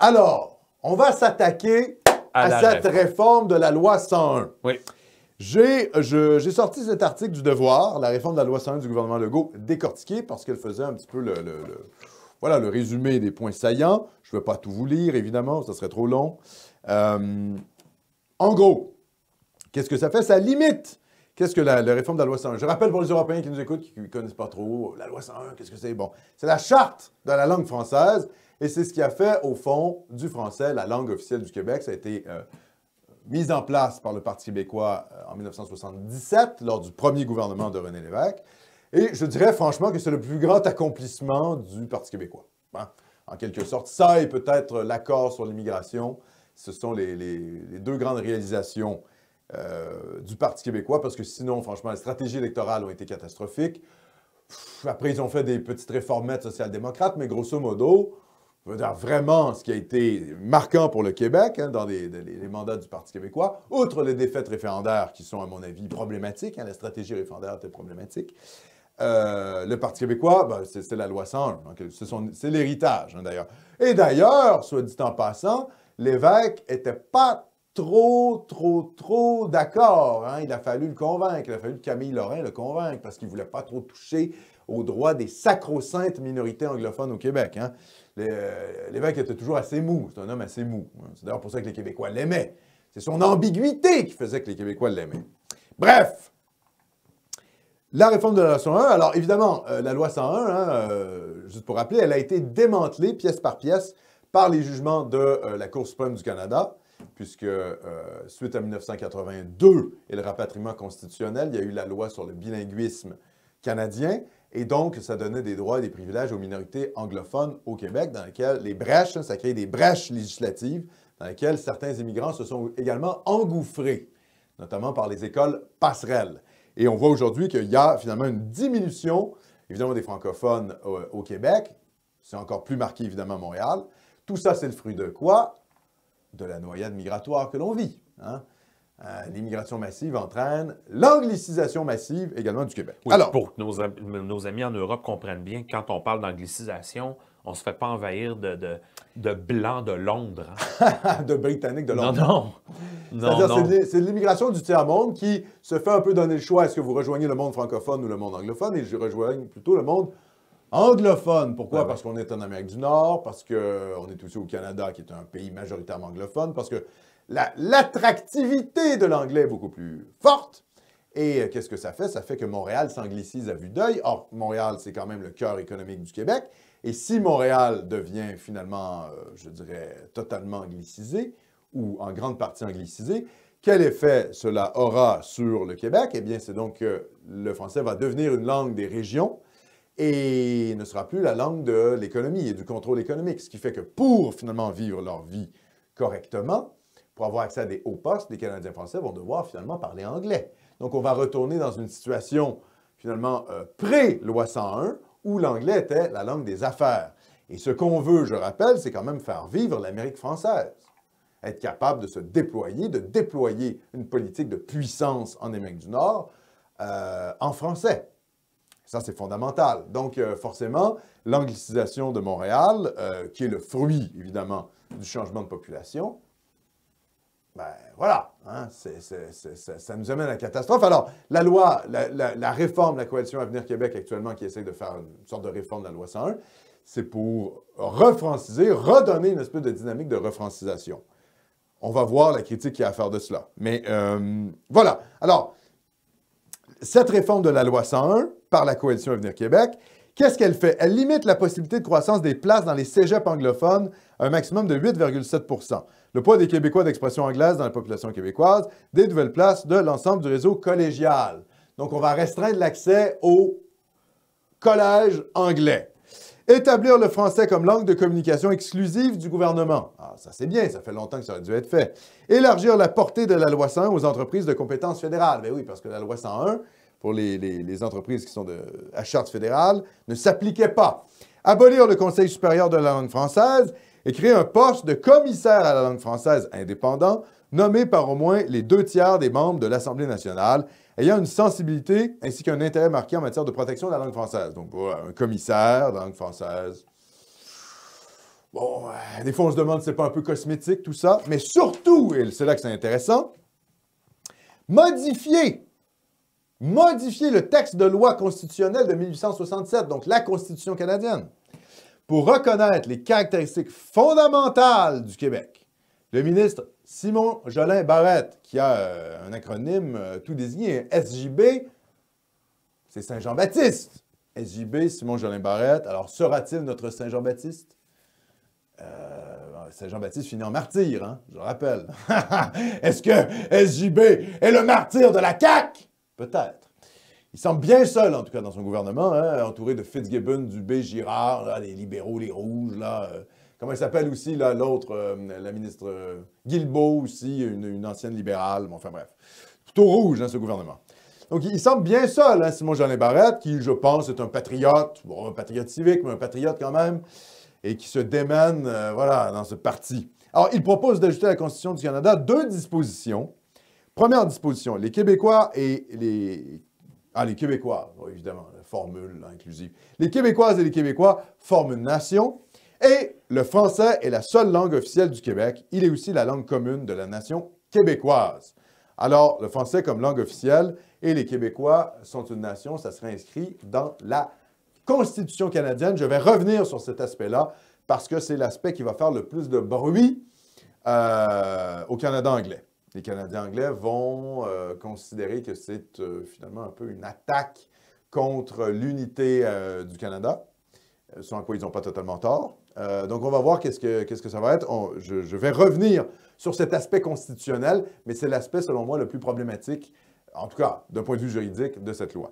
Alors, on va s'attaquer à cette réforme de la loi 101. Oui. J'ai sorti cet article du Devoir, la réforme de la loi 101 du gouvernement Legault, décortiquée parce qu'elle faisait un petit peu voilà, le résumé des points saillants. Je ne vais pas tout vous lire, évidemment, ça serait trop long. En gros, qu'est-ce que ça fait? Ça limite. Qu'est-ce que la réforme de la loi 101? Je rappelle pour les Européens qui nous écoutent, qui ne connaissent pas trop, la loi 101, qu'est-ce que c'est? Bon, c'est la charte de la langue française et c'est ce qui a fait, au fond, du français la langue officielle du Québec. Ça a été mise en place par le Parti québécois en 1977, lors du premier gouvernement de René Lévesque. Et je dirais franchement que c'est le plus grand accomplissement du Parti québécois. Hein? En quelque sorte, ça et peut-être l'accord sur l'immigration, ce sont les deux grandes réalisations du Parti québécois, parce que sinon, franchement, les stratégies électorales ont été catastrophiques. Après, ils ont fait des petites réformettes social-démocrates, mais grosso modo, je veux dire, vraiment, ce qui a été marquant pour le Québec, hein, dans les mandats du Parti québécois, outre les défaites référendaires qui sont, à mon avis, problématiques, hein, la stratégie référendaire était problématique, le Parti québécois, ben, c'est la loi 101. C'est l'héritage, hein, d'ailleurs. Et d'ailleurs, soit dit en passant, Lévesque n'était pas trop d'accord. Hein? Il a fallu le convaincre. Il a fallu que Camille Lorrain le convainque parce qu'il ne voulait pas trop toucher aux droits des sacro-saintes minorités anglophones au Québec. Hein? Lévesque était toujours assez mou. C'est un homme assez mou. Hein? C'est d'ailleurs pour ça que les Québécois l'aimaient. C'est son ambiguïté qui faisait que les Québécois l'aimaient. Bref, la réforme de la loi 101, alors évidemment, la loi 101, hein, juste pour rappeler, elle a été démantelée pièce par pièce par les jugements de la Cour suprême du Canada, puisque suite à 1982 et le rapatriement constitutionnel, il y a eu la loi sur le bilinguisme canadien, et donc ça donnait des droits et des privilèges aux minorités anglophones au Québec, dans lesquelles les brèches, ça crée des brèches législatives, dans lesquelles certains immigrants se sont également engouffrés, notamment par les écoles passerelles. Et on voit aujourd'hui qu'il y a finalement une diminution, évidemment, des francophones au Québec. C'est encore plus marqué, évidemment, à Montréal. Tout ça, c'est le fruit de quoi? De la noyade migratoire que l'on vit. Hein? L'immigration massive entraîne l'anglicisation massive également du Québec. Oui, alors, pour que nos amis en Europe comprennent bien, quand on parle d'anglicisation, on ne se fait pas envahir de Blancs de Londres. Hein? de Britanniques de Londres. Non. C'est de l'immigration du tiers-monde qui se fait un peu donner le choix. Est-ce que vous rejoignez le monde francophone ou le monde anglophone? Et je rejoins plutôt le monde anglophone. Pourquoi? Ouais. Parce qu'on est en Amérique du Nord, parce qu'on est aussi au Canada, qui est un pays majoritairement anglophone, parce que l'attractivité de l'anglais est beaucoup plus forte. Et qu'est-ce que ça fait? Ça fait que Montréal s'anglicise à vue d'œil. Or, Montréal, c'est quand même le cœur économique du Québec. Et si Montréal devient finalement, je dirais, totalement anglicisé, ou en grande partie anglicisé, quel effet cela aura sur le Québec? Eh bien, c'est donc que le français va devenir une langue des régions et ne sera plus la langue de l'économie et du contrôle économique. Ce qui fait que pour finalement vivre leur vie correctement, pour avoir accès à des hauts postes, les Canadiens français vont devoir finalement parler anglais. Donc, on va retourner dans une situation finalement pré-loi 101 où l'anglais était la langue des affaires. Et ce qu'on veut, je rappelle, c'est quand même faire vivre l'Amérique française. Être capable de se déployer, de déployer une politique de puissance en Amérique du Nord en français. Ça, c'est fondamental. Donc, forcément, l'anglicisation de Montréal, qui est le fruit, évidemment, du changement de population, ben voilà, hein, ça nous amène à la catastrophe. Alors, la loi, la réforme de la Coalition Avenir Québec actuellement, qui essaie de faire une sorte de réforme de la loi 101, c'est pour refranciser, redonner une espèce de dynamique de refrancisation. On va voir la critique qu'il y a à faire de cela. Mais voilà. Alors, cette réforme de la loi 101 par la Coalition Avenir Québec, qu'est-ce qu'elle fait? Elle limite la possibilité de croissance des places dans les cégeps anglophones à un maximum de 8,7 %. Le poids des Québécois d'expression anglaise dans la population québécoise, des nouvelles places de l'ensemble du réseau collégial. Donc, on va restreindre l'accès au collège anglais. Établir le français comme langue de communication exclusive du gouvernement. Ah, ça c'est bien, ça fait longtemps que ça aurait dû être fait. Élargir la portée de la loi 101 aux entreprises de compétences fédérales. Bien oui, parce que la loi 101, pour les entreprises qui sont à charte fédérale, ne s'appliquait pas. Abolir le Conseil supérieur de la langue française et créer un poste de commissaire à la langue française indépendant, nommé par au moins les 2/3 des membres de l'Assemblée nationale, ayant une sensibilité ainsi qu'un intérêt marqué en matière de protection de la langue française. Donc, voilà, un commissaire de la langue française. Bon, des fois, on se demande si c'est pas un peu cosmétique, tout ça. Mais surtout, et c'est là que c'est intéressant, modifier le texte de loi constitutionnelle de 1867, donc la Constitution canadienne, pour reconnaître les caractéristiques fondamentales du Québec. Le ministre Simon Jolin Barrette, qui a un acronyme tout désigné, SJB, c'est Saint-Jean-Baptiste. SJB, Simon Jolin Barrette. Alors, sera-t-il notre Saint-Jean-Baptiste? Saint-Jean-Baptiste finit en martyr, hein, je le rappelle. Est-ce que SJB est le martyr de la CAQ? Peut-être. Il semble bien seul, en tout cas, dans son gouvernement, hein, entouré de Fitzgibbon, Dubé, Girard, là, les libéraux, les rouges, là. Comment il s'appelle aussi, là, l'autre, la ministre Guilbeault aussi, une ancienne libérale. Bon, enfin bref. Plutôt rouge, hein, ce gouvernement. Donc, il semble bien seul, hein, Simon Jolin Barrette, qui, je pense, est un patriote, bon, un patriote civique, mais un patriote quand même, et qui se démène, voilà, dans ce parti. Alors, il propose d'ajouter à la Constitution du Canada 2 dispositions. Première disposition, les Québécois et les... Ah, les Québécois, bon, évidemment, la formule là, inclusive. Les Québécoises et les Québécois forment une nation, et le français est la seule langue officielle du Québec. Il est aussi la langue commune de la nation québécoise. Alors, le français comme langue officielle et les Québécois sont une nation, ça serait inscrit dans la Constitution canadienne. Je vais revenir sur cet aspect-là parce que c'est l'aspect qui va faire le plus de bruit au Canada anglais. Les Canadiens anglais vont considérer que c'est finalement un peu une attaque contre l'unité du Canada, ce en quoi ils n'ont pas totalement tort. Donc, on va voir qu'est-ce que ça va être. Je vais revenir sur cet aspect constitutionnel, mais c'est l'aspect, selon moi, le plus problématique, en tout cas, d'un point de vue juridique, de cette loi.